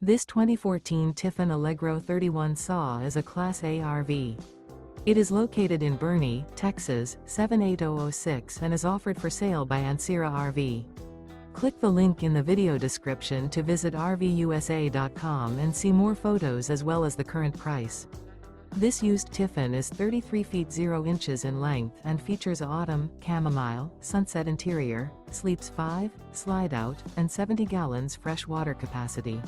This 2014 Tiffin Allegro 31 saw is a Class A RV. It is located in Boerne, Texas, 78006 and is offered for sale by Ancira RV. Click the link in the video description to visit RVUSA.com and see more photos as well as the current price. This used Tiffin is 33 feet 0 inches in length and features autumn, chamomile, sunset interior, sleeps 5, slide-out, and 70 gallons fresh water capacity.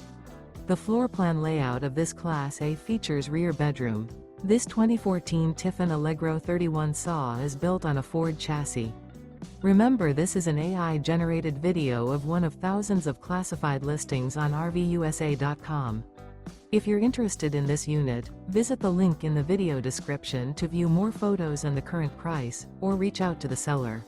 The floor plan layout of this Class A features rear bedroom. This 2014 Tiffin Allegro 31 saw is built on a Ford chassis. Remember, this is an AI-generated video of one of thousands of classified listings on RVUSA.com. If you're interested in this unit, visit the link in the video description to view more photos and the current price, or reach out to the seller.